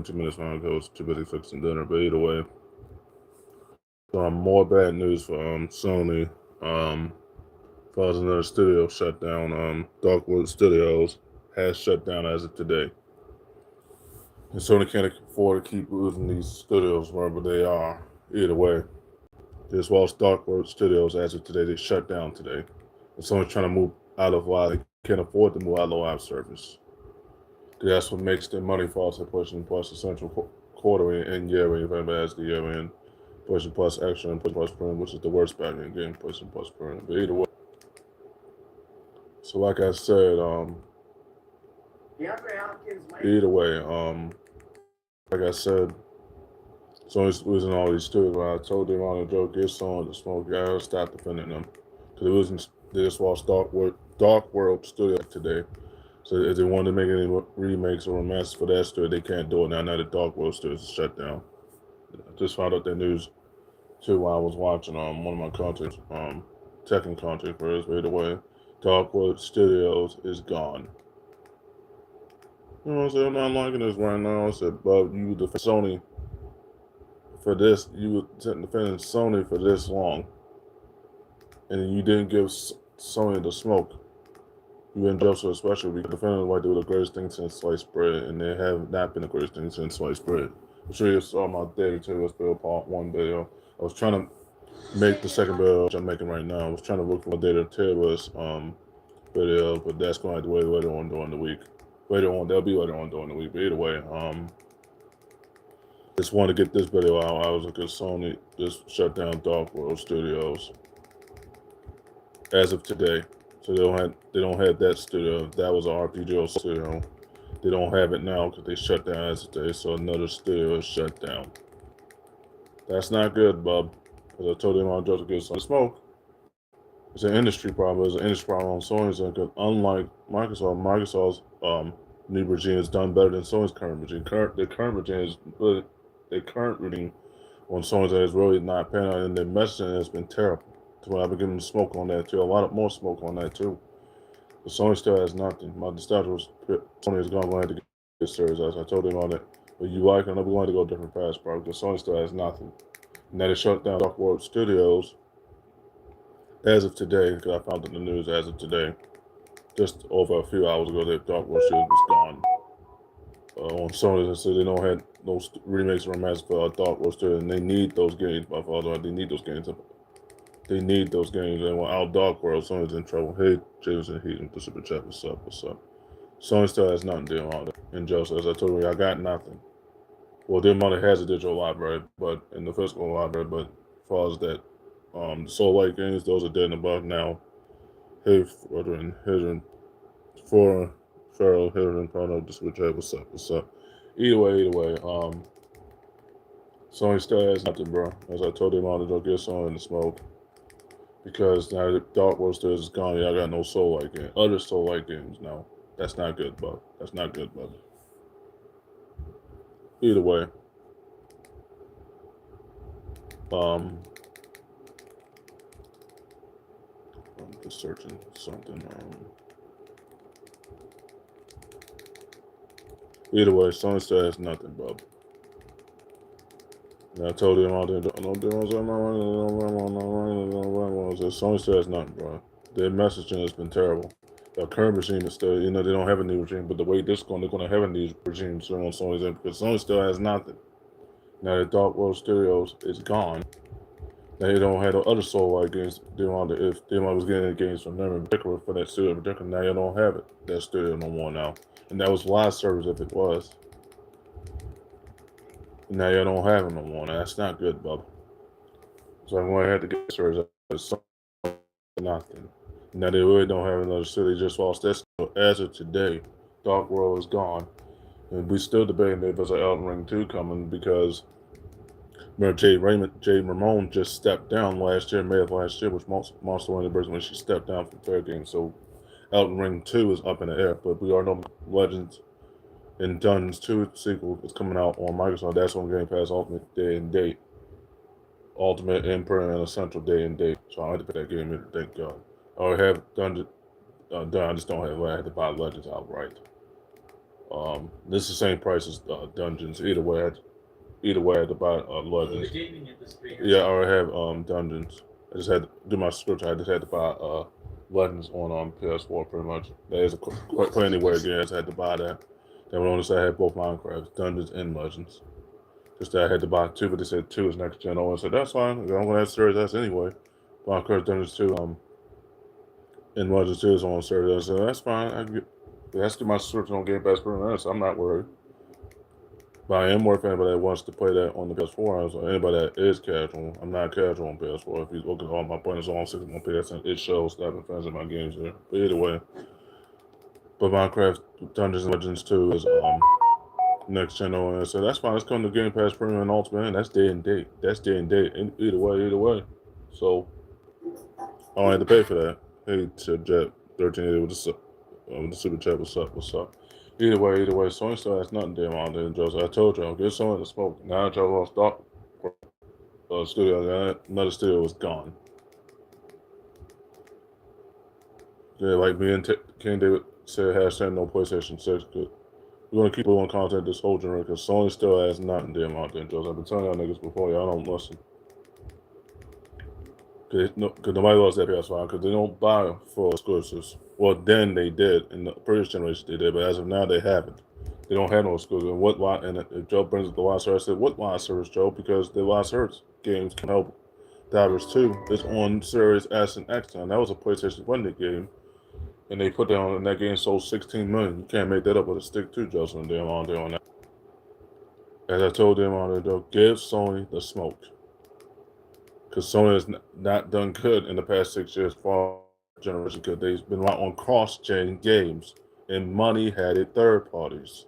2 minutes when I was too busy fixing dinner. But either way, more bad news for Sony. As far as another studio shut down, Darkwood Studios has shut down as of today. And Sony can't afford to keep losing these studios wherever they are. Either way, as well as Darkwood Studios as of today, they shut down today. And Sony's trying to move out of live. They can't afford to move out of the live service. That's what makes their money fall to pushing plus essential quarter and year end, if anybody has the year end, pushing plus extra and pushing plus premium, which is the worst Batman game, pushing plus premium. But either way. So like I said, either way, like I said, Sony's losing all these studios. When I told them on the joke, get Sony to smoke, I gotta stop defending them. Because they wasn't, they just lost Dark World Studio today. So if they want to make any remakes or remasters for that studio, they can't do it now. Now the Dark World Studio is shut down. I just found out that news too while I was watching one of my content, Tekken content creators. By the way, Dark World Studios is gone. You know what I'm saying? I'm not liking this right now. I said, Bob, you defend Sony for this. You were defending Sony for this long, and you didn't give Sony the smoke. You and Joseph especially because defending like they were the greatest thing since sliced bread, and they have not been the greatest thing since sliced bread. I'm sure you saw my Daily Taylor's Bill Part 1 video. I was trying to make the second video, which I'm making right now. I was trying to look for my Daily Taylor's video, but that's going to have to wait later on during the week. Later on, they'll be later on during the week. But either way, just wanted to get this video out. I was looking at Sony just shut down Dark World Studios as of today. So they don't have that studio. That was an RPG studio. They don't have it now because they shut down as of today. So another studio is shut down. That's not good, bub. As I told them on just to get some smoke. It's an industry problem. It's an industry problem on Sony's end because unlike Microsoft's new regime is done better than Sony's current regime. Their current regime on Sony's end is really not panning out, and their messaging has been terrible. So I've been giving them smoke on that too. A lot more smoke on that too. But Sony still has nothing. My nostalgia was Sony is going to have to get serious. As I told them on it, but you like it, we're going to go different paths, bro. Because Sony still has nothing. Now they shut down Dark World Studios as of today. Because I found in the news as of today, just over a few hours ago, that Dark World Studios was gone. On Sony, they said they don't have no remakes or remasters for Dark World Studios, and they need those games. By far, they need those games. They need those games. They want out Dark World. Sony's in trouble. Hey, James and Heat, the super chat. What's up? What's up? Sony still has nothing doing all that. And Joseph, as I told you, I got nothing. Well, their money has a digital library, but in the physical library. But as far as that, the Soul Light games, those are dead in the bug now. Hey, Hidden, for Farrell, Hidden, the super chat. What's up? What's up? Either way, Sony still has nothing, bro. As I told them all to don't get Sony in the smoke. Because now the Dark World Studios is gone, y'all got no Soul Light games. Other Soul Light games now. That's not good, bud. That's not good, bud. Either way. I'm just searching something. Either way, Sony still has nothing, bub. And I told him all day, Sony still has nothing, bro. Their messaging has been terrible. The current regime is still, they don't have a new regime, but the way this going, they're going to have a new regime soon on Sony's end because Sony still has nothing. Now the Dark World Studios is gone. Now they don't have the other Soul Light games. If they was getting the games from them in particular for that studio in particular, now you don't have it. That studio no more now. And that was live service if it was. Now you don't have it no more. Now that's not good, bub. So I'm going to have to get service. Nothing. Now they really don't have another studio. They just lost that studio. As of today, Dark World is gone. And we still debating if there's an Elden Ring 2 coming because remember Jade Ramone just stepped down last year, May of last year, which Monster Hunter when she stepped down from third game. So Elden Ring 2 is up in the air, but we are no Legends and Dungeons 2 sequel is coming out on Microsoft. That's on Game Pass Ultimate Day and Date. Ultimate Emperor and Essential Day and Date. So I had to put that game in, thank God. I already have Dungeons, I just don't have it. I had to buy Legends outright. This is the same price as Dungeons. Either way, I had to buy Legends. Yeah, I already have Dungeons. I just had to do my subscription. I just had to buy Legends on PS4 pretty much. That is a play anywhere again. I just had to buy that. Then when I had both Minecrafts, Dungeons and Legends. Just that I had to buy two, but they said two is next gen. I said that's fine. I'm gonna have Series S anyway. Minecraft Dungeons 2 and Legends 2 is on Series S. So that's fine. That's my subscription on Game Pass per minute, so I'm not worried. But I am worried for anybody that wants to play that on the PS4. So anybody that is casual, I'm not casual on PS4. If you look at all my pointers on 6 on PS, it shows that I've been finishing my games here. But either way, but Minecraft Dungeons and Legends 2 is next gen on it. So that's fine. It's coming to Game Pass Premium and Ultimate. And that's day and date. That's day and date. And either way. So I don't have to pay for that. Hey, to Jet 1380 with the super chat. What's up? Either way. Sony still has nothing damn on there, Joe. So I told y'all, get someone to smoke. Now that y'all lost studio, another studio was gone. Yeah, like me and King David said, hashtag no PlayStation 6. Good. We're gonna keep doing content this whole generation because Sony still has nothing damn out there, Joe. I've been telling y'all niggas before, y'all don't listen. Cause nobody loves that PS5 because they don't buy full exclusives. Well, then they did in the previous generation they did, but as of now they haven't. They don't have no exclusive. And if Joe brings up the live service, I said, what live service, Joe? Because the live service games can help. Divers 2 is on Series S and X, and that was a PlayStation 1 game, and they put that on, and that game sold 16 million. You can't make that up with a stick too, Justin. Damn on there on that. As I told them on there, though, give Sony the smoke. Because Sony has not done good in the past 6 years for generation because they've been right on cross-gen games and money-headed third parties.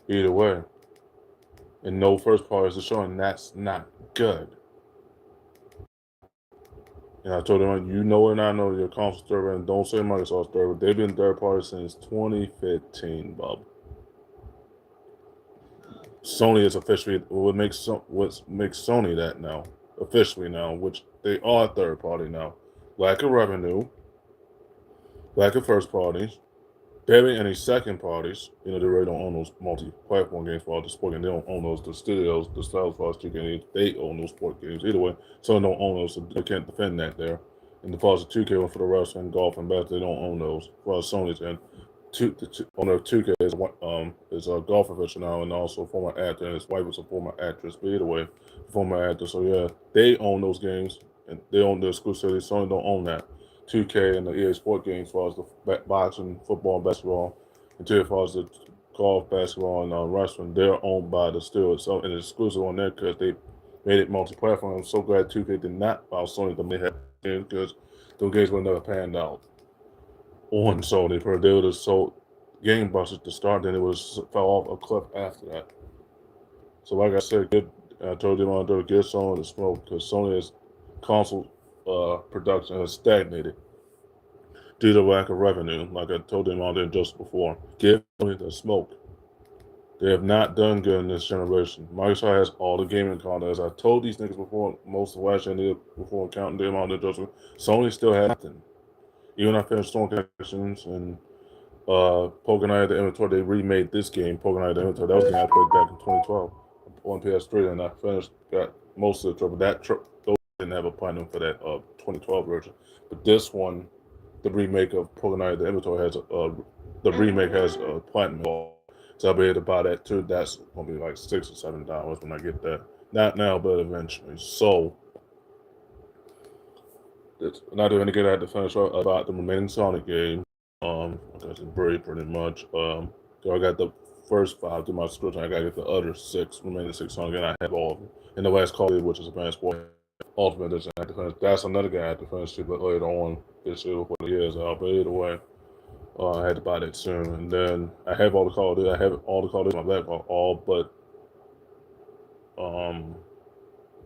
Either way. And no first parties are showing that's not good. And I told them, you know and I know your console server, and don't say Microsoft server. They've been third party since 2015, Bob. Sony is officially what makes Sony that now, officially now, which they are third party now. Lack of revenue, lack of first parties, barely any second parties. You know, they really don't own those multi-platform games for all the sport games. They don't own those. The studios, the Styles Fox 2 games, they own those sport games. Either way, Sony don't own those, so they can't defend that there. And the Fox 2K for the wrestling, golf, and basketball, they don't own those. For Sony's end. Owner of 2K is a golf aficionado and also a former actor, and his wife was a former actress. But either way, former actor. So yeah, they own those games and they own the exclusivity. Sony don't own that. 2K and the EA Sport games, as far as the boxing, football, and basketball, until as far as the golf, basketball, and wrestling, they're owned by the studio. So and it's exclusive on there because they made it multi-platform. I'm so glad 2K did not buy Sony the had games because those games would never panned out on Sony. They would have sold game busters to start, then it was fell off a cliff after that. So like I said, I told them on to get Sony to smoke because Sony's console production has stagnated due to lack of revenue. Like I told them on there just before, give Sony the smoke. They have not done good in this generation. Microsoft has all the gaming content. As I told these niggas before, most of last year, before counting them on there just Sony still had nothing. Even I finished Storm Connections and Pokemon at the Inventory, they remade this game, Pokemon at the Inventory. That was the game I played back in 2012 on PS3, and I got most of the trouble. Those didn't have a platinum for that 2012 version. But this one, the remake of Pokemon at the Inventory has a platinum. So I'll be able to buy that too. That's gonna be like $6 or $7 when I get that. Not now, but eventually. So it's not doing any good. I had to finish about the remaining Sonic game. That's pretty much. So I got the first 5 through my subscription. I gotta get the other remaining 6 Sonic, and I have all of them. And the last Call of Duty, which is Advanced Warfare Ultimate Edition, I had to finish. That's another guy I had to finish too, but later on this year before the year's out. But either way, I had to buy that soon. And then I have all the Call of Duty. I have all the Call of Duty on my backlog, all but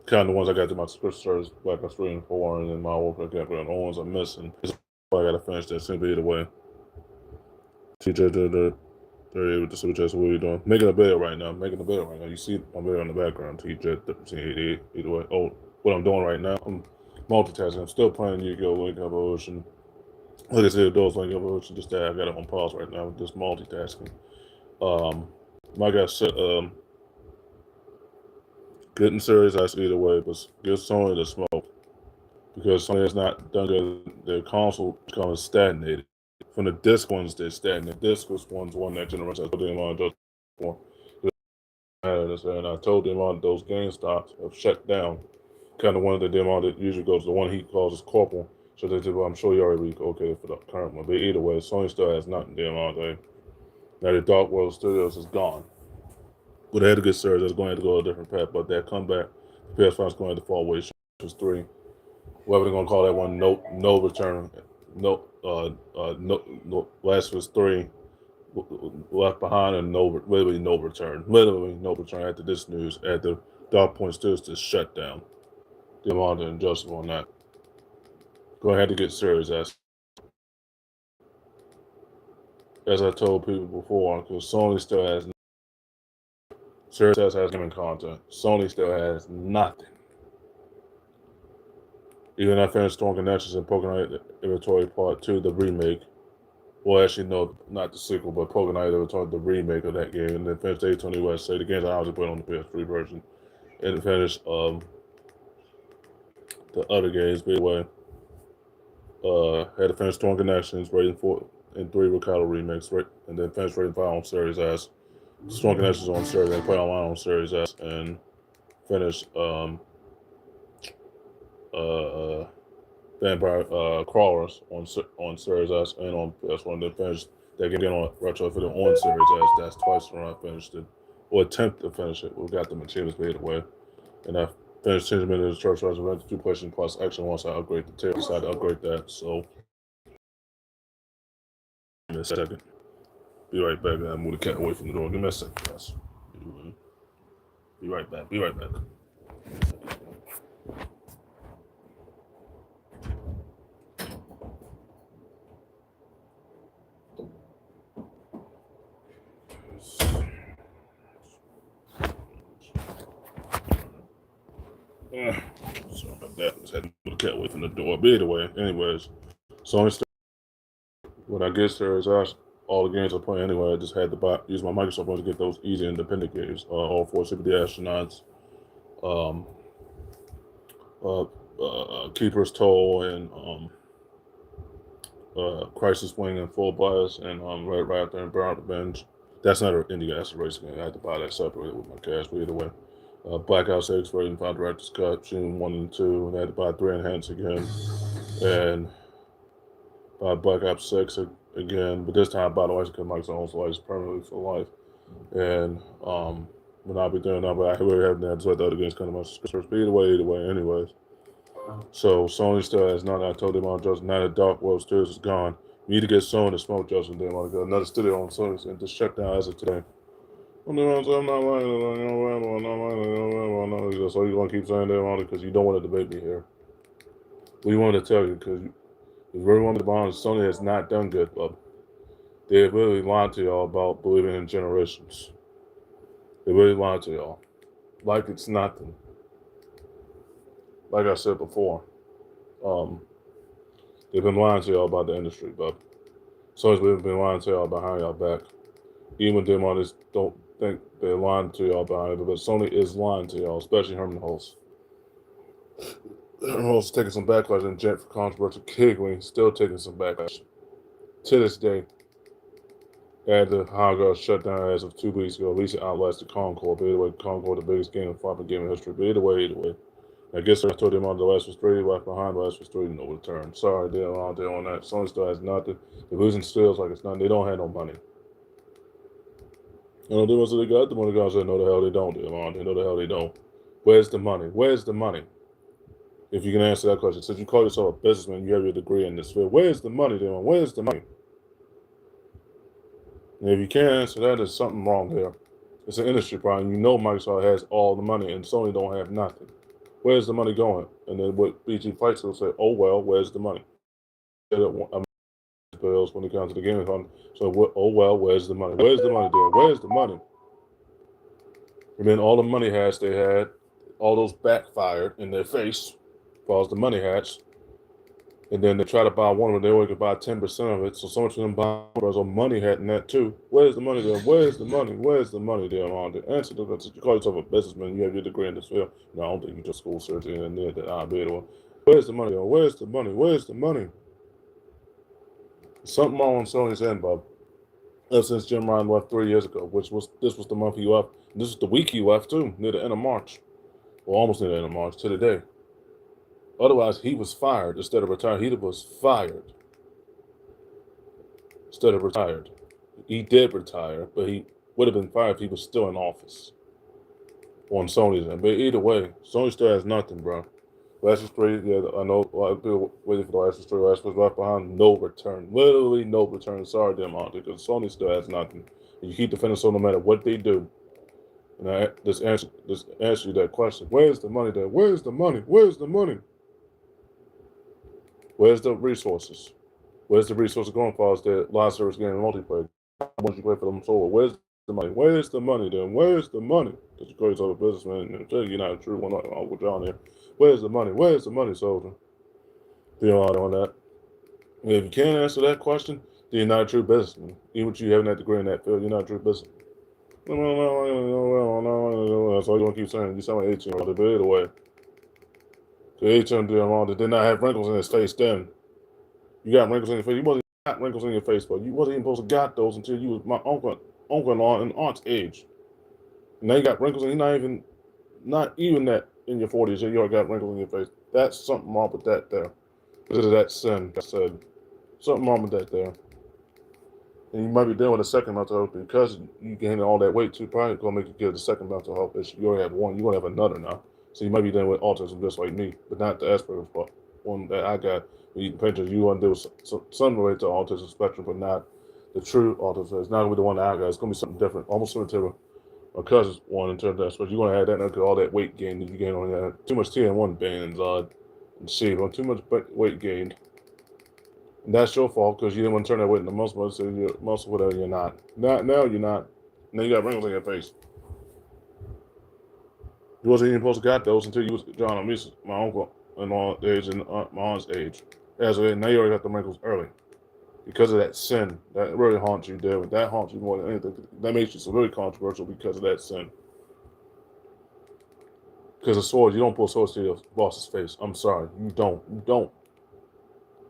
kind of the ones I got to my subscription service, Black Ops 3 and 4, and then my Warfare Campaign. The ones I'm missing. I gotta finish that soon. But either way, TJ with the super chat. So what are you doing? Making a video right now. You see my video in the background. TJ 1388. Either way. Oh, what I'm doing right now, I'm multitasking. I'm still playing Yu-Gi-Oh! Link Evolution. like I said, those like just that I got it on pause right now with this multitasking. Like I said, getting serious as either way, but give Sony the smoke because Sony has not done good. Their console becomes stagnated. From the disc ones, they stagnate. Disc was one that generation. I told them on those one. And I told them on those GameStops have shut down. Kind of one of the demo that usually goes, the one he calls is Corporal. So they said, well, I'm sure you already okay for the current one. But either way, Sony still has nothing damn all day. Now the Dark World Studios is gone. Well, they had a good series. That's going to go a different path, but that comeback, the PS5 is going to fall away. Was 3. Whatever they're going to call that one, no return. No, last was 3. Left behind and literally no return. Literally no return after this news. After Dark Point Studios just shut down. The amount of injustice on that. Going to have to get serious as I told people before, because Sony still has Serious has gaming content. Sony still has nothing. Even I finished Storm Connections and Pokemon Inventory Part 2, the remake. Well, actually, no, not the sequel, but Pokemon Inventory, the remake of that game. And then finished Daytona USA, the games I always put on the PS3 version. And then finished the other games, by the way. Had to finish Storm Connections, Rating 4 and 3 Ricardo remakes, right? And then finished Rating 5 on Series S. Storm Connections on Series S, play online on Series S, and finished Vampire Crawlers on Series S and on PS1. Then finished that game on retrofitted on Series S. That's twice when I finished it, or attempt to finish it. We got the materials made away, and I finished changing the Church Resurrected 2 PlayStation Plus Action once I upgrade the tail. Decided to upgrade that. So, give me a second. Be right back. I move the cat away from the door. Give me a second, guys. Be right back. Be right back. Sorry about that. Just had to move the cat away from the door. But either way, anyways, Sony still, when I get there is all the games I play anyway. I just had to use my Microsoft one to get those easy independent games. All 4 Super the Astronauts, um, Keeper's Toll, and Crisis Wing and Full Blast, and right after and Burnout Revenge. That's not an indie acid race game. I had to buy that separately with my cash. But either way, Blackout 6, Rating 5 Director's Cut, June 1 and 2, and I had to buy 3 Enhanced again, and Black Ops 6 again. But this time I bought the license because Microsoft owns the permanently for life. And when I'll be doing that, but I really haven't had to let the other games come to my subscription. But either way, anyways. So Sony still has nothing. I told them on Justin, now that Dark World Studios is gone. We need to get Sony to smoke Justin. They want to go another studio on Sony and just shut down as of today. I'm not lying. So you're gonna keep saying that on it because you don't want to debate me here. We wanted to tell you because you really want to be honest. Sony has not done good, but they really lied to y'all about believing in generations. They really lied to y'all, like it's nothing. Like I said before, they've been lying to y'all about the industry, but Sony's been lying to y'all behind y'all back. Even them on this don't think they're lying to y'all behind it, but Sony is lying to y'all, especially Herman Hulse. Herman Hulse is taking some backlash and Jet for controversial giggling, still taking some backlash. To this day, at the Haga shut down as of 2 weeks ago, at least it outlasted Concord. But either way, Concord, the biggest game of flopping game in history. But either way. I guess I told them on the last was 3, left behind, the last was 3, no return. Sorry, they're on there on that. Sony still has nothing. They're losing sales like it's nothing. They don't have no money. You know, they must have got the money. Guys said, no, the hell they don't. They know the hell they don't. Where's the money? Where's the money? If you can answer that question. Since you call yourself a businessman, you have your degree in this field. Where's the money, Dylan? Where's the money? And if you can't answer that, there's something wrong there. It's an industry problem. You know Microsoft has all the money and Sony don't have nothing. Where's the money going? And then what BG Fights will say, oh, well, where's the money? Bills when it comes to the gaming fund. So, oh, well, where's the money? Where's the money, Dylan? Where's the money? And then all the money hats they had, all those backfired in their face, as far as the money hats. And then they try to buy one of them, they only could buy 10% of it. So much of them buy some money hat in that too. Where's the money there? Where's the money? Where's the money there on the answer to that? You call yourself a businessman, you have your degree in this field. No, I don't think you just school searching and there that I be the one. Where's the money there? Where's the money? Where's the money? Something wrong on Sony's end, Bob. Ever since Jim Ryan left 3 years ago, this was the month he left. This was the week he left too, near the end of March. Well, almost near the end of March, to the day. Otherwise, he was fired instead of retired. He was fired instead of retired. He did retire, but he would have been fired if he was still in office on Sony's end. But either way, Sony still has nothing, bro. Last three, yeah, I know a lot of people waiting for the last three. Last was left behind, no return. Literally no return. Sorry, damn Monty, because Sony still has nothing. And you keep defending Sony no matter what they do. And I just answer you that question. Where's the money there? Where's the money? Where's the money? Where's the resources? Where's the resources going for us that live service game and multiplayer? Once you play for them solo, where's the money? Where's the money then? Where's the money? Because you call yourself a businessman and tell you you're not a true one with John here. Where's the money? Where's the money, soldier? Feel out on that. And if you can't answer that question, then you're not a true businessman. Even if you haven't that degree in that field, you're not a true businessman. That's all you want to keep saying. You sound like 18 years old, but either way. The 18 that did not have wrinkles in his face then. You got wrinkles in your face. You wasn't got wrinkles in your face, but you wasn't even supposed to got those until you was my uncle and aunt's age. And now you got wrinkles and you're not even that in your 40s, you already got wrinkles in your face. That's something wrong with that there. Because of that sin, I said. Something wrong with that there. And you might be dealing with a second mental health because you gained all that weight too. Probably gonna make you get a second mental health issue. You already have one, you're gonna have another now. So you might be dealing with autism just like me, but not the Asperger's part. One that I got, when you pictures, you want to deal with some related to autism spectrum, but not the true autism. It's not gonna be the one that I got. It's gonna be something different, almost similar to my cousin's one in terms of that. So you're gonna have that because all that weight gain that you gain on that. Too much TN1 bands and shit, on too much weight gained. And that's your fault because you didn't want to turn that weight into muscle, so you're muscle whatever you're not. Now you're not. Now you got wrinkles in your face. You wasn't even supposed to got those until you was John and my uncle and all age and my aunt's age. As of now you already got the wrinkles early. Because of that sin. That really haunts you, David. That haunts you more than anything. That makes you so really controversial because of that sin. Because of swords, you don't pull swords to your boss's face. I'm sorry. You don't. You don't.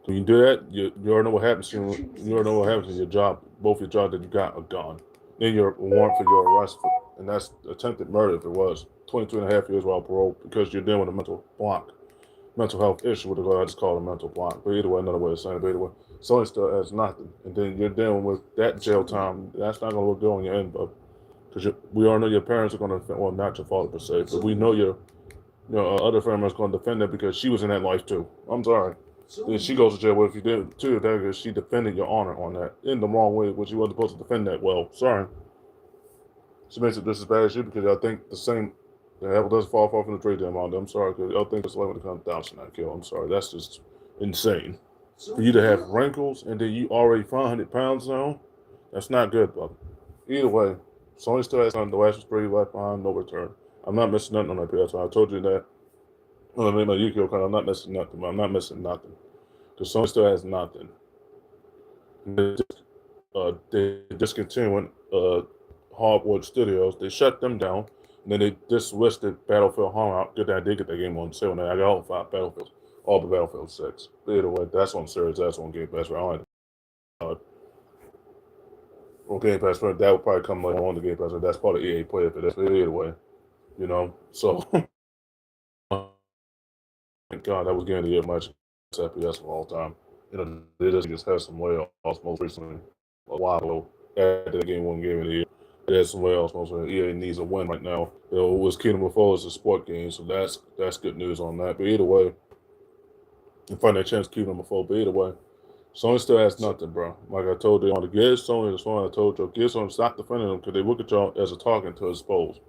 When you do that, you already know what happens to you. You already know what happens to your job. Both your jobs that you got are gone. Then your warrant for your arrest, and that's attempted murder if it was. 22 and a half years while parole because you're dealing with a mental health issue with I just call it a mental block. But either way, another way of saying it, but either way, Sony still has nothing. And then you're dealing with that jail time. That's not going to look good on your end, but because we all know your parents are going to defend, well, not your father per se, but we know your other family is going to defend it because she was in that life too. I'm sorry. Then she goes to jail. Well, if you did too, because she defended your honor on that in the wrong way, which you wasn't supposed to defend that well. Sorry. She makes it just as bad as you because I think the same. The apple doesn't fall far from the tree, damn on them. I'm sorry, because y'all think it's like when it comes down to that kill. I'm sorry. That's just insane. For you to have wrinkles and then you already 500 pounds now, that's not good, brother. Either way, Sony still has on the last 3 left behind, no return. I'm not missing nothing on that PS. I told you that. When I made my Yu-Gi-Oh card, I'm not missing nothing. I'm not missing nothing. Because Sony still has nothing. They discontinued Hardwood Studios. They shut them down. And then they dislisted Battlefield Home. Good that I did get that game on sale. And I got all 5 Battlefields. All but Battlefield 6. But either way, that's on Series. That's on Game Pass. On Game Pass, that would probably come later on the Game Pass. That's part of EA Play for this. But either way, so thank God that was getting to get much FPS of all time. They just had some layoffs most recently a while ago. After the game one game of the year, they had some layoffs most recently. EA needs a win right now. It was Kingdom of Fall is a sport game, so that's good news on that. But either way, you find that chance Kingdom of Fall. But either way, Sony still has nothing, bro. Like I told you on the get Sony, that's why I told you, get Sony, stop defending them because they look at y'all as a target to expose.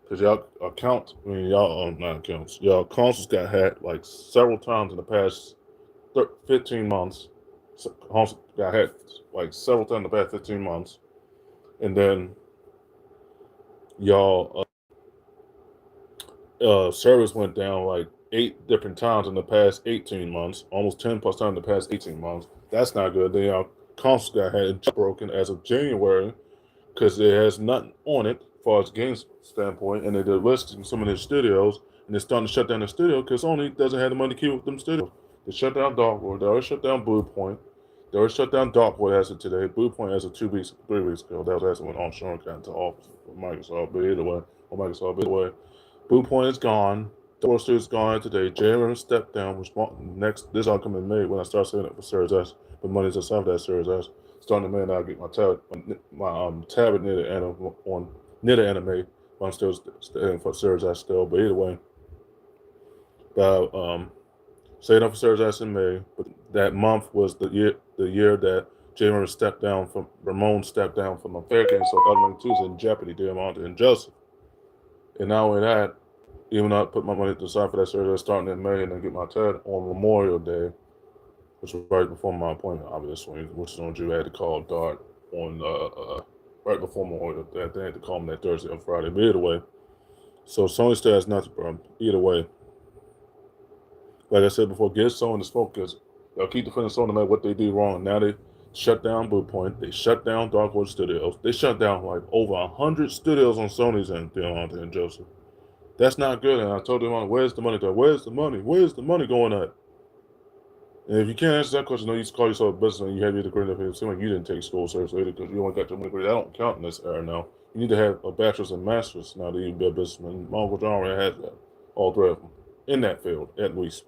Because y'all accounts, not accounts, y'all consoles got hacked like several times in the past 15 months. Consoles got hacked like several times in the past 15 months. And then y'all service went down like 8 different times in the past 18 months, almost 10 plus times in the past 18 months. That's not good. The console got had broken as of January because it has nothing on it as far as games standpoint, and they're listing some of their studios, and they're starting to shut down the studio because Sony doesn't have the money to keep up with them studios. They shut down Darkwood. They already shut down Blue Point. They already shut down Darkwood as of today. Blue Point as of 3 weeks ago. That was actually when on-Lupe got into office with Microsoft. But either way, Blue Point is gone. Darkwood Studio is gone today. J.R. stepped down. Next, this upcoming May when I start setting up for Series S. But money's aside for that Series S. Starting in May, I'll get my tablet near the anime. But I'm still staying for Series S still. But either way, stayed up for Series S in May. But that month was the year that Ramon stepped down from a fair game. So Element 2 is in jeopardy, Diamante and Joseph. And not only that, even though I put my money to the side for that Series S starting in May and then get my tab on Memorial Day, which was right before my appointment, obviously, which is on June. I had to call Dart on right before Memorial Day. They had to call me that Thursday or Friday. But either way, so Sony still has nothing, bro. Either way, like I said before, give Sony the smoke because they'll keep defending Sony no matter what they do wrong. Now they shut down Blue Point. They shut down Darkwood Studios. They shut down like over 100 studios on Sony's end, Deontay and Joseph. That's not good. And I told them, where's the money? Where's the money? Where's the money going at? And if you can't answer that question, you call yourself a businessman. You have your degree. It seems like you didn't take school seriously because you only got your degree. That don't count in this era now. You need to have a bachelor's and master's now to even be a businessman. My Uncle John already has that. All 3 of them. In that field, at least.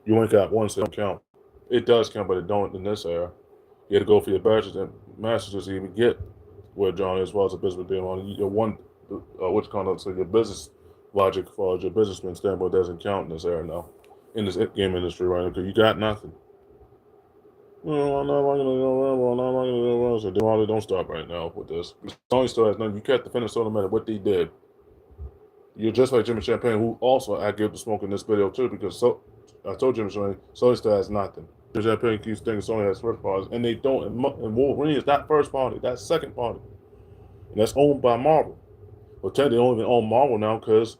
You ain't got one, so it don't count. It does count, but it don't in this era. You had to go for your bachelor's and master's to even get where John is as well as a businessman being on. Your one, so your business logic for your businessman standpoint doesn't count in this era now. In this game industry right now, because you got nothing. No, I'm not going to so don't stop right now with this. Sony still has nothing. You can't defend it no matter what they did. You're just like Jimmy Champagne, who also I give the smoke in this video too, because I told Jimmy Champagne, Sony still has nothing. Jimmy Champagne keeps thinking Sony has first parties, and they don't. And Wolverine is not first party, that's second party. And that's owned by Marvel. Well, technically, they don't even own Marvel now because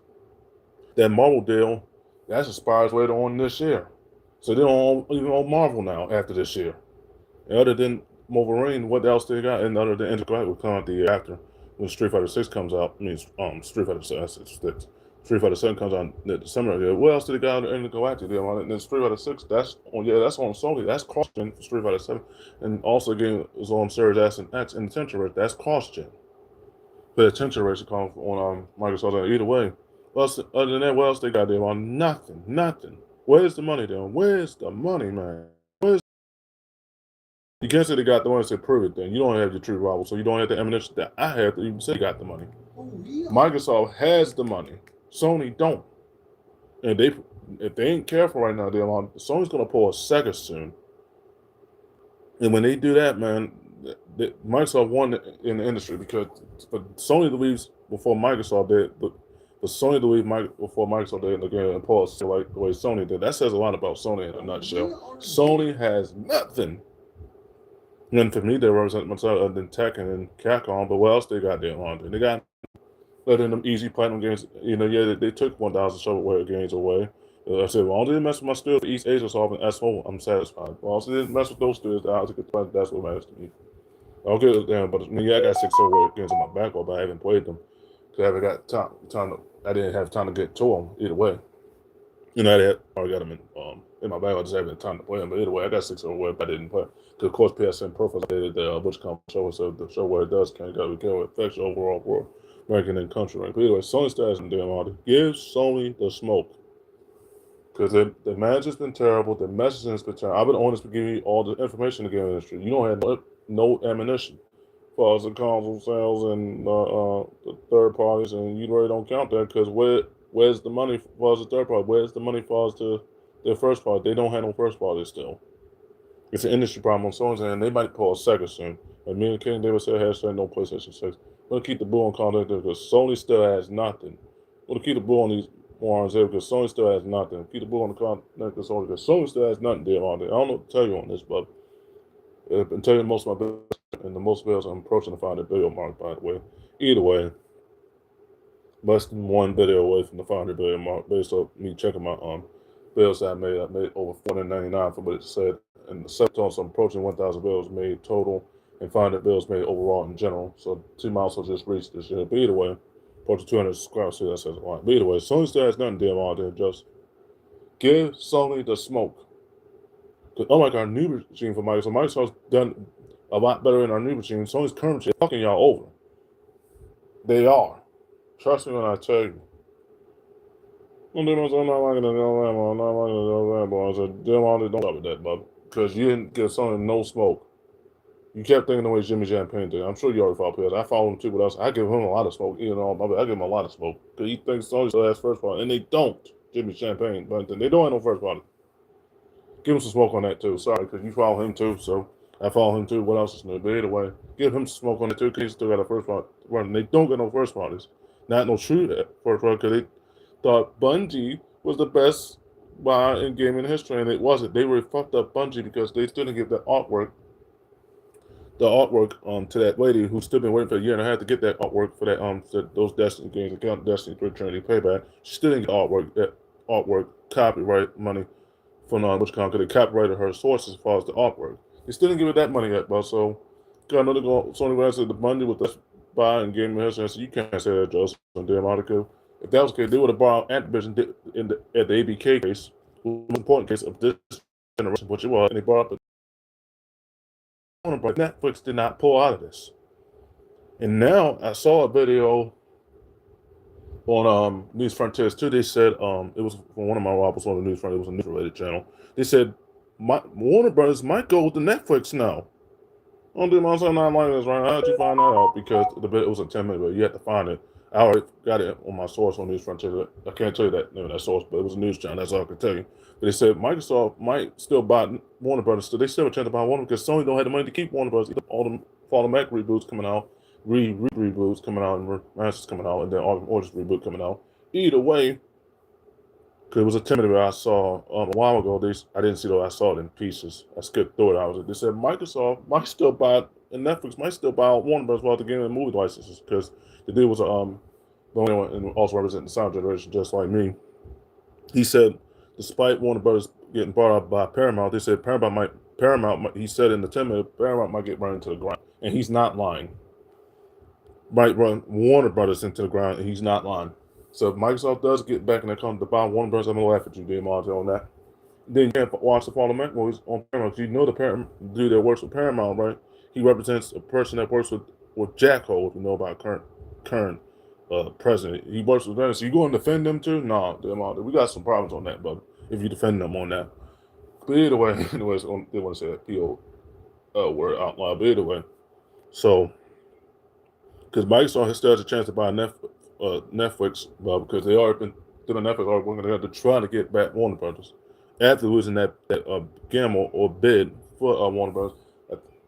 that Marvel deal, that expires later on this year. So they don't even own Marvel now after this year. And other than Wolverine, what else they got? And other than Intergalactic will come out the year after when Street Fighter 6 comes out. I mean, Street Fighter 6. Street Fighter 7 comes out in December. What else did they got in the Galactic? And then Street Fighter 6, that's on Sony. That's cross-gen for Street Fighter 7. And also again is on Series S and X and Attention Race. That's cross-gen. But Attention Race will come on Microsoft either way. Other than that, what else they got there on? Nothing. Where's the money then? Where's the money, man? You can't say they got the money to prove it then. You don't have your true rival, so you don't have the ammunition that I have to even say they got the money. Microsoft has the money. Sony don't. And if they ain't careful right now, Sony's gonna pull a Sega soon. And when they do that, man, Microsoft won in the industry because for Sony to leave before Microsoft did, but for Sony to leave before Microsoft did again and pull like the way Sony did, that says a lot about Sony in a nutshell. Sony has nothing. And for me, they represent themselves other than Tekken and Capcom, but what else they got there on? They got letting them easy platinum games. They took 1,000 shovelware games away. I said, well, I didn't mess with my studios for East Asia Soft and S4. I'm satisfied. Well, I didn't mess with those studios. I took it. That's what matters to me. I'll get it down, but I got 6 shovelware games on my backlog, but I haven't played them because I haven't got time. I didn't have time to get to them either way. I already got them in my bag. I just haven't had time to play them. But either way, I got 6 over but I didn't play. Because, of course, PSN Pro did which comes show us the show where it does can't affect your overall world, American and country. Right? But anyway, Sony still hasn't done all this. Give Sony the smoke. Because the management's been terrible. The messaging has been terrible. I've been honest with giving you all the information in the game industry. You don't have no ammunition as far as the console sales and the third parties, and you really don't count that because where's the money for us the third party? Where's the money for us to their first party? They don't have no first party still. It's an industry problem on Sony's end. They might pull a Sega soon. Like me and King David said, hashtag no PlayStation 6. We're going to keep the bull on contact there because Sony still has nothing. We're going to keep the bull on these morons there because Sony still has nothing. Keep the bull on the contact because Sony still has nothing there on there. I don't know what to tell you on this, but I've been telling you most of my business and the most bills I'm approaching the $500 billion mark, by the way. Either way, less than one video away from the 500 billion mark based on me checking my bills that I made. I made over 499 for what it said, and the second on some approaching 1,000 bills made total, and 500 bills made overall in general. So 2 milestones just reached this year. But either way, approaching 200 subscribers. See, that says a lot. But either way, Sony still has nothing damn all there. Just give Sony the smoke. Because unlike our new regime for Microsoft, Microsoft's done a lot better in our new regime. Sony's current regime is fucking y'all over. They are. Trust me when I tell you. I'm not liking it. I'm not liking it. I said, damn, all don't stop with that, bub. Because you didn't give Sony no smoke. You kept thinking the way Jimmy Champagne did. I'm sure you already follow players. I follow him too, but else I give him a lot of smoke. You know, I give him a lot of smoke. Because he thinks Sony still has first party. And they don't. Jimmy Champagne. But they don't have no first party. Give him some smoke on that too. Sorry, because you follow him too. So I follow him too. What else is new? But either way, give him some smoke on it too, because he still got a first party run. They don't get no first parties. Not no true first party, because they thought Bungie was the best buy in gaming history, and it wasn't. They were fucked up Bungie because they still didn't give the artwork to that lady who's still been waiting for a year and a half to get that artwork for that those Destiny games, account Destiny 3 Trinity Payback. She still didn't get that artwork copyright money from which because they copyrighted her sources as far as the artwork. They still didn't give her that money yet, but so got another go. Sony went to the Bungie with the buy in gaming history. So you can't say that, Joseph, on damn article. If that was the case, they would have borrowed Activision at the ABK case, an important case of this generation, which it was, and they brought up but Netflix did not pull out of this. And now I saw a video on News Frontiers too. They said it was from one of my rivals on the News Frontiers. It was a news related channel. They said Warner Brothers might go with the Netflix now. I don't do my son not like this right now. How did you find that out? Because it was a 10-minute video. You had to find it. I already got it on my source on News Frontiers. I can't tell you that name of that source, but it was a news channel. That's all I can tell you. But they said Microsoft might still buy Warner Brothers. So they still have a chance to buy Warner because Sony don't have the money to keep Warner Brothers. All the Fallen Mac reboots coming out, reboots coming out, and remasters coming out, and then all the Origins reboot coming out. Either way, because it was a 10-minute video I saw a while ago. I didn't see though. I saw it in pieces. I skipped through it. They said Microsoft might still buy, and Netflix might still buy Warner Bros. While the game and movie licenses, because the dude was the only one and also representing the sound generation, just like me. He said, despite Warner Bros. Getting bought out by Paramount, they said Paramount. He said in the 10-minute, Paramount might get run into the ground, and he's not lying. Might run Warner Brothers into the ground, and he's not lying. So if Microsoft does get back and they come to buy Warner Bros., I'm gonna laugh at you, DMR, on that. Then you can't watch the Fallen Mac movies on Paramount. You know the dude that works with Paramount, right? He represents a person that works with Jackal, if you know about current president. He works with them. So you going to defend them too? No, DMR. We got some problems on that, but if you defend them on that. But either way, anyways, they want to say that PO word out loud. But either way, so because Microsoft still has a chance to buy Netflix, because they already been doing Netflix are working together to try to get back Warner Brothers after losing that gamble or bid for Warner Brothers.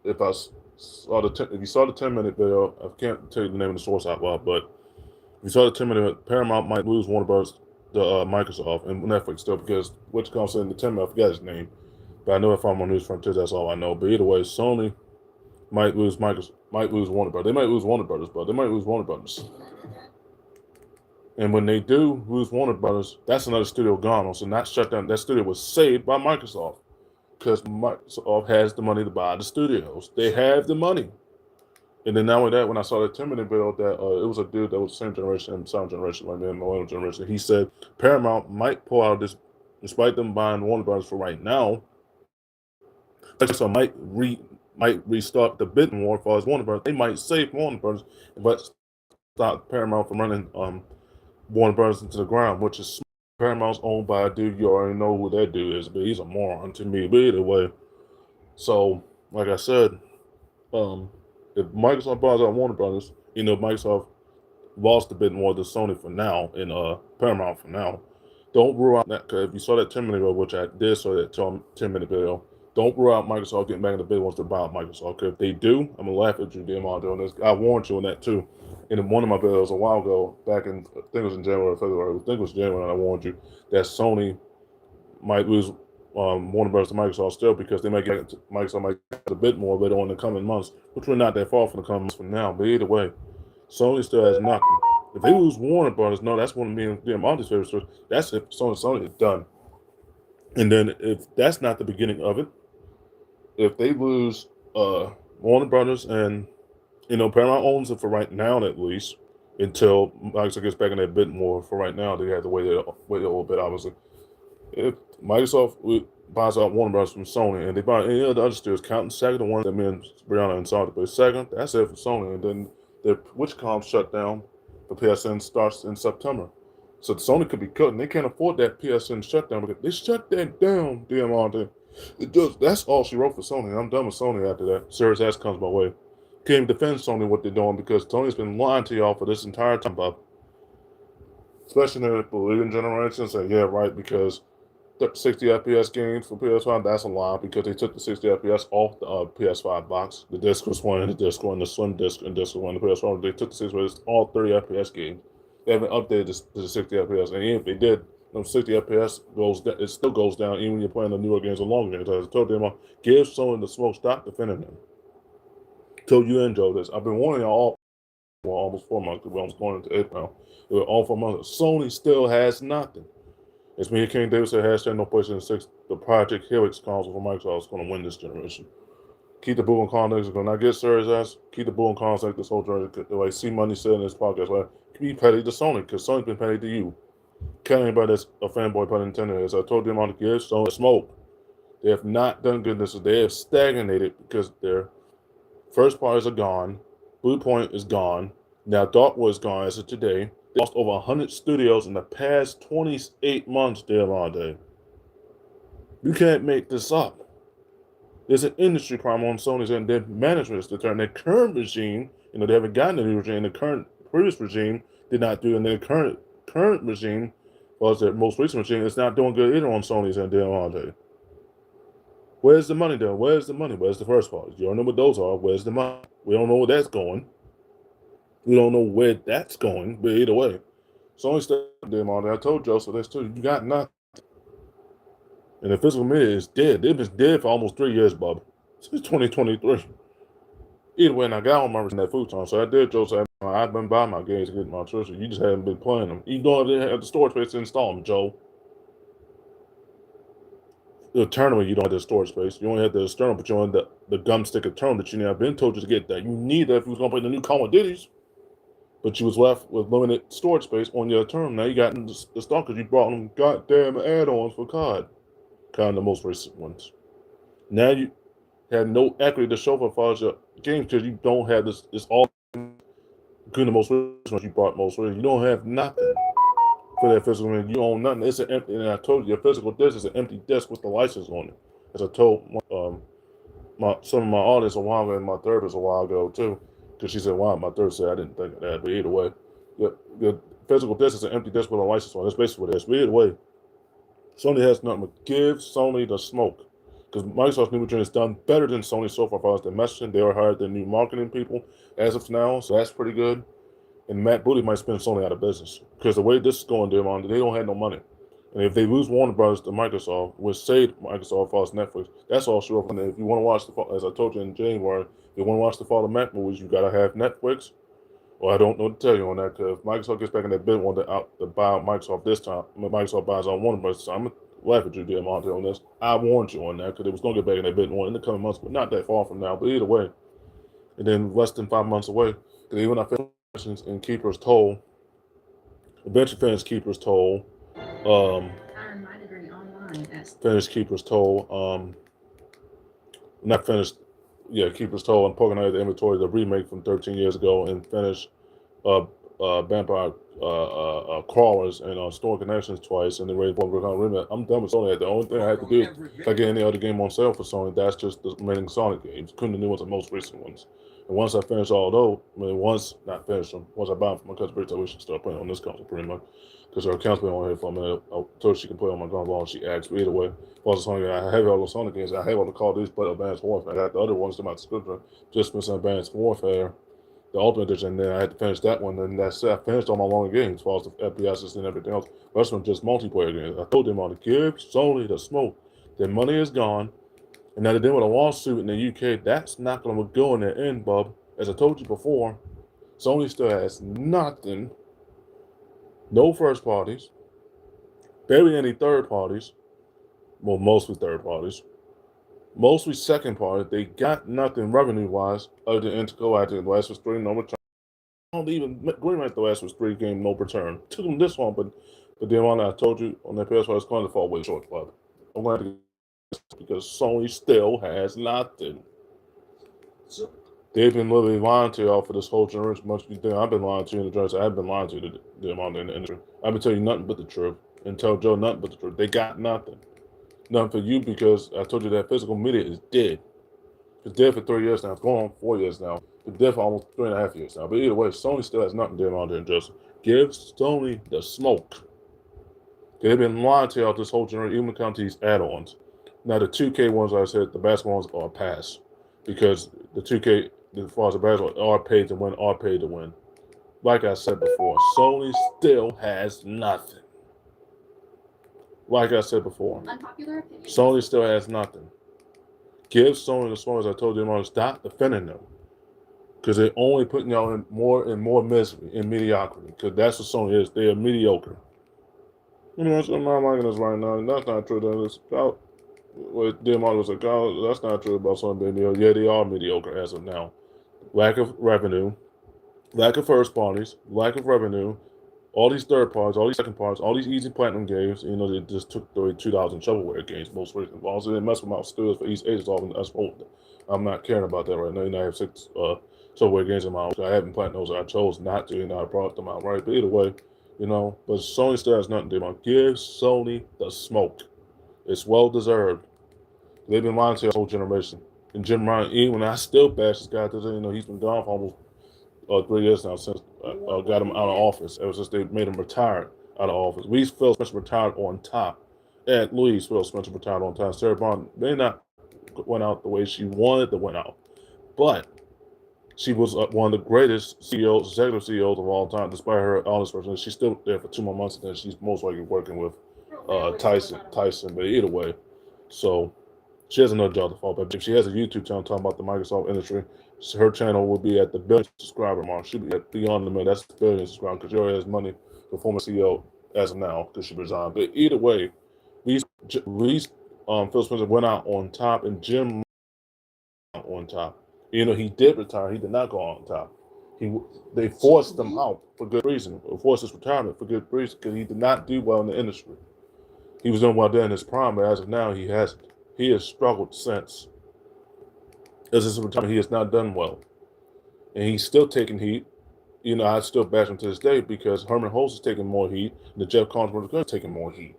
If you saw the 10-minute video, I can't tell you the name of the source out loud, but if you saw the 10-minute, Paramount might lose Warner Brothers to Microsoft and Netflix still, because which comes in the 10-minute, I forgot his name, but I know if I'm on News Frontiers, that's all I know. But either way, Sony might lose Warner Brothers. They might lose Warner Brothers, but they might lose Warner Brothers. And when they do lose Warner Brothers, that's another studio gone. So not shut down. That studio was saved by Microsoft because Microsoft has the money to buy the studios. They have the money. And then not only that, when I saw the 10-minute video, that it was a dude that was the same generation and sound generation like me, millennial generation. He said Paramount might pull out this, despite them buying Warner Brothers for right now. So might restart the bidding war as far as Warner Brothers. They might save Warner Brothers, but stop Paramount from running Warner Brothers into the ground, which is Paramount's owned by a dude. You already know who that dude is, but he's a moron to me. But either way, so like I said, if Microsoft buys out Warner Brothers, Microsoft lost the bidding war to Sony for now and Paramount for now. Don't rule out that, because if you saw that 10-minute video, which I did saw that 10-minute video, don't rule out Microsoft getting back in the bid once they buy out Microsoft. Because if they do, I'm gonna laugh at you, DMR, doing this. I warned you on that too. In one of my videos a while ago, back in, I think it was in January or February, I think it was January, and I warned you that Sony might lose Warner Bros. To Microsoft still, because they might get Microsoft might get a bit more later on in the coming months, which we're not that far from the coming months from now. But either way, Sony still has nothing. If they lose Warner Brothers, no, that's one of me and Monty's favorite stories. That's if Sony is done. And then if that's not the beginning of it, if they lose Warner Brothers and Paramount owns it for right now at least until Microsoft gets back in that bit more. For right now, they have to wait a little bit. Obviously, if Microsoft buys out Warner Brothers from Sony and they buy any of the other studios, counting second, the one that me and Brianna and Sonic play second, that's it for Sony. And then their Witchcom shut down. The PSN starts in September. So Sony could be cutting. They can't afford that PSN shutdown because they shut that down, DMR. That's all she wrote for Sony. I'm done with Sony after that. Series S comes my way. Can't even defend Sony what they're doing because Sony's been lying to y'all for this entire time, Bob. Especially in the Bolivian generation, say, yeah, right, because 60 FPS games for PS5, that's a lie because they took the 60 FPS off the PS5 box. The disc was one, and the disc one, the slim disc, and disc one, the PS5. They took the 60 FPS, all 30 FPS games. They haven't updated this to the 60 FPS, and even if they did, 60 FPS it still goes down even when you're playing the newer games or longer games. I told them, give Sony the smoke, stop defending them. Told you and Joe this. I've been warning y'all for almost 4 months. We're almost going into 8 now. It was all 4 months. Sony still has nothing. It's me and King David said, hashtag no PlayStation 6. The Project Helix console for Microsoft is going to win this generation. Keep the boo and con niggas going to not get serious ass. Keep the boo and cons like this whole journey. Like C Money said in this podcast, like, be petty to Sony because Sony's been petty to you. Can't anybody that's a fanboy pun intended is. I told them on the give Sony smoke. They have not done goodness. They have stagnated because their first parties are gone. Blue Point is gone. Now Darkwood is gone as of today. They lost over 100 studios in the past 28 months, Delonte. You can't make this up. There's an industry problem on Sony's and their management is determined. Their current regime, they haven't gotten a new regime. The previous regime did not do, and their current regime, was their most recent regime, is not doing good either on Sony's and Delonte. Where's the money though? Where's the money? Where's the first part? You don't know what those are. Where's the money? We don't know where that's going. We don't know where that's going, but either way. Sony stayed there on there. I told Joseph this too. You got nothing. And the physical media is dead. They've been dead for almost 3 years, Bob. Since 2023. Either way, and I got on my that futon. So I did, Joseph. I've been buying my games to get my treasure. You just haven't been playing them. You don't have the storage space to install them, Joe. The tournament, you don't have the storage space. You only have the external, but you only have the gumstick eternal that you have been told you to get that. You need that if you was going to play the new Call of Duties. But you was left with limited storage space on your term. Now you got the stock because you brought them goddamn add-ons for COD. Kind of the most recent ones. Now you have no equity to show for far as your games because you don't have this. It's all including the most recent ones you brought most recent. You don't have nothing for that physical. You own nothing. It's an empty. And I told you, your physical disc is an empty disc with the license on it. As I told some of my audience a while ago, and my therapist a while ago too. Because she said, wow, my third said I didn't think of that. But either way, the physical disc is an empty disc with a license on it. That's basically what it is. But either way, Sony has nothing but give Sony the smoke. Because Microsoft's new return is done better than Sony so far as their messaging. They are hired their new marketing people as of now, so that's pretty good. And Matt Booty might spin Sony out of business. Because the way this is going, they don't have no money. And if they lose Warner Brothers to Microsoft, which saved Microsoft as far as Netflix, that's all sure. And if you want to watch, as I told you in January, if you want to watch the Fall of Mac movies, you got to have Netflix. Well, I don't know what to tell you on that, because if Microsoft gets back in that bid one to buy out Microsoft this time, Microsoft buys out Warner Brothers, I'm going to laugh at you, Monte, on this. I warned you on that, because it was going to get back in that bid one in the coming months, but not that far from now. But either way, and then less than 5 months away, because even I finished in Keeper's Toll, eventually finished Keeper's Toll, finished Keeper's Toll, not finished, yeah, Keeper's Toll and poking out the inventory, the remake from 13 years ago, and finished Vampire Crawlers and Storm Connections twice, and then ready for remake. I'm done with Sony. The only thing I had to do, if I get any other game on sale for Sony, that's just the remaining Sonic games, including the new ones and most recent ones. And once I finish all those, once I buy them from my cousin Bridget, we should start playing on this console pretty much. Because her account's been on here for a minute. I told her she can play on my console, and she asked. But either way, I have all the Sonic games. I have all the Call of Duty, but Advanced Warfare. I got the other ones to my subscription, just for some Advanced Warfare, the Ultimate Edition, and then I had to finish that one. And that's it. I finished all my longer games, as far as the FPSs and everything else. The rest of them just multiplayer games. I told them all to give Sony the smoke. Their money is gone. And now they're dealing with a lawsuit in the UK. That's not going to go in their end, bub. As I told you before, Sony still has nothing. No first parties, barely any third parties. Well, mostly third parties, mostly second parties. They got nothing revenue wise other than intergalactic. The last was three, no return. I don't even Green Knight the last was 3 game, no return. Took them this one, but then one I told you on that PS1 is going to fall way short. But I'm glad because Sony still has nothing. They've been literally lying to y'all for this whole generation. Much you think I've been lying to you in the dress. I've been lying to them on the industry. I've been telling you nothing but the truth and tell Joe nothing but the truth. They got nothing. Nothing for you because I told you that physical media is dead. It's dead for 3 years now. It's going on 4 years now. It's dead for almost 3.5 years now. But either way, Sony still has nothing to do on there. Just give Sony the smoke. They've been lying to y'all this whole generation, even when it comes to these add-ons. Now, the 2K ones, like I said, the basketball ones are a pass. Because the 2K, as far as the basketball, are paid to win, are paid to win. Like I said before, Sony still has nothing. Like I said before, unpopular opinion. Sony still has nothing. Give Sony the smoke, as I told you, stop defending them. Because they're only putting y'all in more misery and mediocrity. Because that's what Sony is. They are mediocre. You know, I'm not liking this right now. That's not true. What Demon was like, oh, that's not true about Sony being mediocre. Yeah, they are mediocre as of now. Lack of revenue, lack of first parties, lack of revenue, all these third parties, all these second parties, all these easy platinum games. You know, they just took the 2000 shovelware games most recently. Also, they mess with my studios for East Asia. I'm not caring about that right now. You know, I have 6 shovelware games in my own. I haven't platinum those. I chose not to. You know, I brought them out right. But either way, you know, but Sony still has nothing to do. Give Sony the smoke. It's well deserved. They've been lying to the whole generation. And Jim Ryan, even when I still bash this guy, you know, he's been gone for almost 3 years now since got him out of office. Ever since they made him retired out of office. Phil Spencer retired on top. At least Phil Spencer retired on top. Sarah Bond may not went out the way she wanted to went out, but she was one of the greatest CEOs, executive CEOs of all time, despite her honest person. She's still there for 2 more months, and then she's most likely working with Tyson. But either way, so she has another job to fall back. If she has a YouTube channel talking about the Microsoft industry, her channel will be at the 1 billion subscriber mark. She'll be at beyond the million. That's 1 billion subscribers because she already has money for former CEO as of now because she resigned. But either way, Phil Spencer went out on top, and Jim on top. You know, he did retire. He did not go on top. They forced him out for good reason. Forced his retirement for good reason because he did not do well in the industry. He was doing well there in his prime, but as of now, he hasn't. He has struggled since. As his retirement, he has not done well. And he's still taking heat. You know, I still bash him to this day because Herman Holtz is taking more heat, and the Jeff Collins is taking more heat.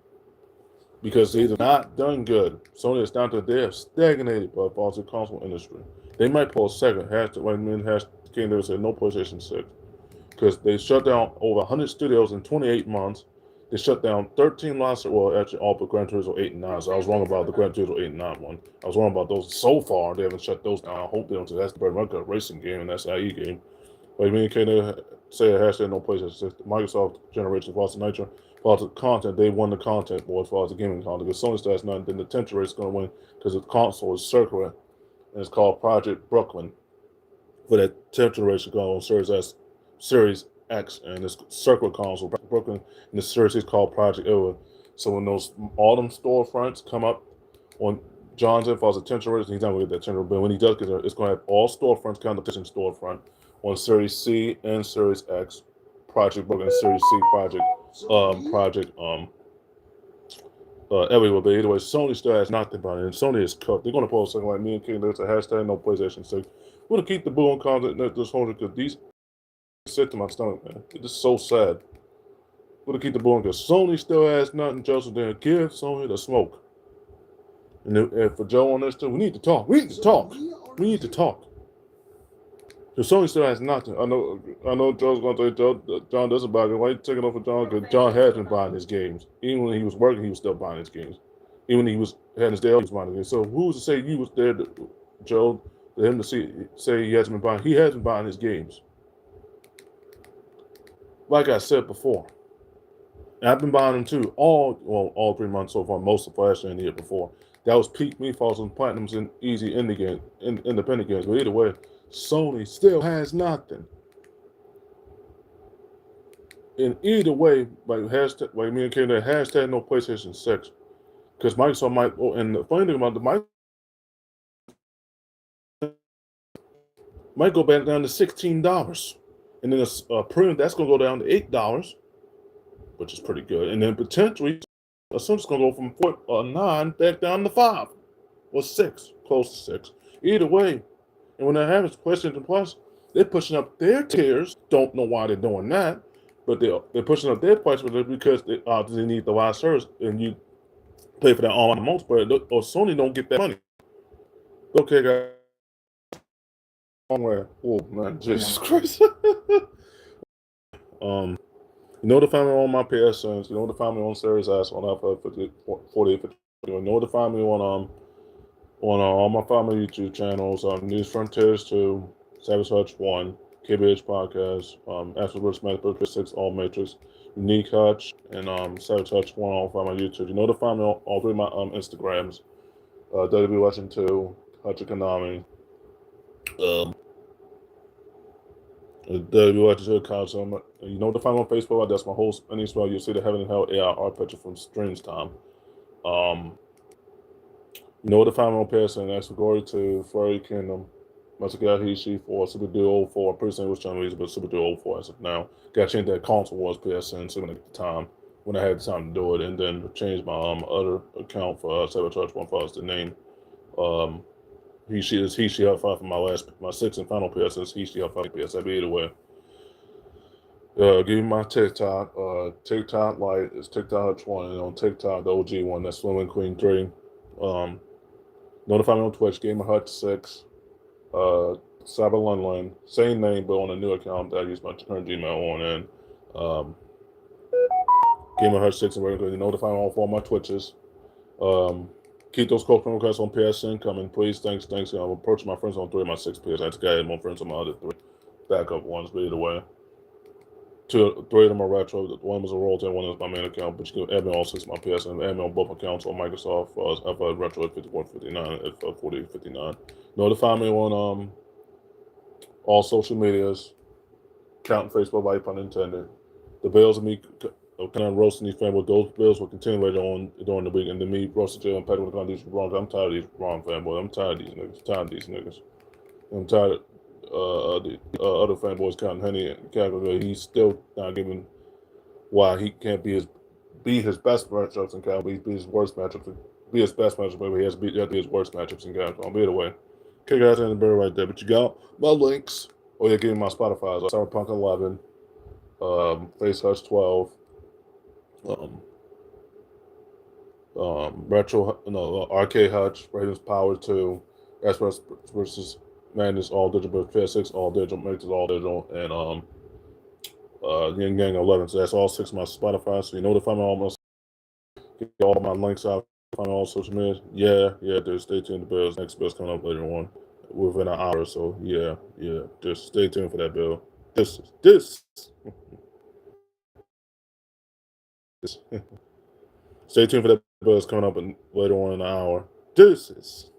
Because they've not done good. Sony is down to they have stagnated by the console industry. They might pull a second. Came there and said no PlayStation 6. Because they shut down over 100 studios in 28 months. They shut down 13 lots. Well, actually, all but Gran Turismo 8 and 9. So I was wrong about the Gran Turismo 8 and 9 one. I was wrong about those so far. They haven't shut those down. I hope they don't. That's the Bread racing game, and that's the IE game. But me and Kane say a hashtag no PlayStation 6. Microsoft generation false nature. False content, they won the content war as far as the gaming content. Because Sony still has nothing, then the tension rate is going to win because the console is circular and it's called Project Brooklyn. For that tension rate should go on Series X, and it's circular console Brooklyn, and the Series is called Project Illa. So when those all them storefronts come up on John's end, as a tension rate, he's not going to get that tension rate, but when he does get there, it's going to have all storefronts competition storefront on Series C and Series X, Project Brooklyn, Series C, everywhere. But either way, Sony still has nothing about it, and Sony is cooked. They're going to post something like me and King. There's a hashtag no PlayStation 6. We're going to keep the bull on content this whole because these sit to my stomach, man. It's just so sad. We're going to keep the bull on because Sony still has nothing. Joseph, then give Sony the smoke. And for Joe on this too, we need to talk. We need to talk. Because Sony still has nothing. I know Joe's going to say, John doesn't buy it. Why are you taking off for John? Because John has been buying his games. Even when he was working, he was still buying his games. Even when he was had his day off, he was buying his games. So who's to say you was there, Joe, for him to say he hasn't been buying? He has been buying his games. Like I said before, and I've been buying them too. All 3 months so far, most of last year and the year before. That was peak me falls on platinums and easy independent games. But either way, Sony still has nothing. And either way, like hashtag, like me and Kay, hashtag no PlayStation 6. Because Microsoft might, oh, and the funny thing about the Microsoft might go back down to $16. And then a premium, that's going to go down to $8, which is pretty good. And then potentially, Assumption's going to go from 9 back down to 5 or 6, close to 6. Either way, and when that happens, PlayStation Plus, they're pushing up their tiers. Don't know why they're doing that, but they're pushing up their price because they need the live service, and you pay for that online multiplayer. Or Sony don't get that money. Okay, guys. Long way. Oh man, Jesus Christ. You know to find me on my PSNs. You know to find me on Series S on Alpha 48. You know to find me on all my family YouTube channels, News Frontiers 2, Savage Hutch 1, KBH Podcast, Afterwards Matrix 6, All Matrix, Unique Hutch, and Savage Hutch 1, all find my YouTube. You know to find me on all three of my Instagrams, WB Watching 2, Hutch Konami, WB Watching 2 account. So you know to find me on Facebook. That's my host. And as well, you'll see the Heaven and Hell AR picture from Strange Time. You know the final person, that's glory to Furry Kingdom. Masagaya Hishi for Super Duo 04. I'm pretty sure it was Chinese, but Super Duo 04 as of now. Got to change that console was PSN so when I get the time, when I had the time to do it, and then change my other account for Saber Charge 1 for the name. Hishi is Hishi Hut 5 for my sixth and final PSN is Hishi Hut 5 PSN. Either way. Give me my TikTok. TikTok Lite is TikTok Hutch 1, and on TikTok, the OG one, that's Swimming Queen 3. Notify me on Twitch, Gamer Hut 6, Cyber Lunlin, same name but on a new account that I use my current Gmail on, and Gamer Hut 6 and very good. Notify me on all my Twitches. Keep those code promo codes on PSN coming, please. Thanks. I'm approaching my friends on 3 of my 6 PS. I just got more friends on my other 3 backup ones, but either way. 3 of them are retro. One was a royalty and one is my main account, but you can add me on all 6 of my PSN, add me on both accounts on Microsoft, Retro at 5459, at 4059. Notify me on all social medias, account Facebook, like pun intended. The bills of me kind of roasting these fanboys, those bills will continue later on during the week, and then me roasting Jay and Patrick with these wrong. I'm tired of these wrong fanboys. I'm tired of these niggas. I'm tired of the other fanboys counting honey and calculator. He's still not giving why he can't be his best matchups in Cal, be his worst matchups, be his best matchup, but he has to be his worst matchups in Cal. I'll be the way. Okay, guys, in the bear right there. But you got my links. Oh yeah, give me my Spotify. Cyberpunk 11, Face Hush 12, Arcade Hutch, Raiders Power 2, Express versus Madness All Digital, PS6 All Digital, Matrix All Digital, and Yin Gang 11. So that's all 6 of my Spotify. So you notify me almost. Get all my links out on all social media. Yeah, dude. Stay tuned. The bills. Next bill's coming up later on within an hour. So yeah. Just stay tuned for that bill. This. Stay tuned for that bill. It's coming up later on in an hour. Deuces.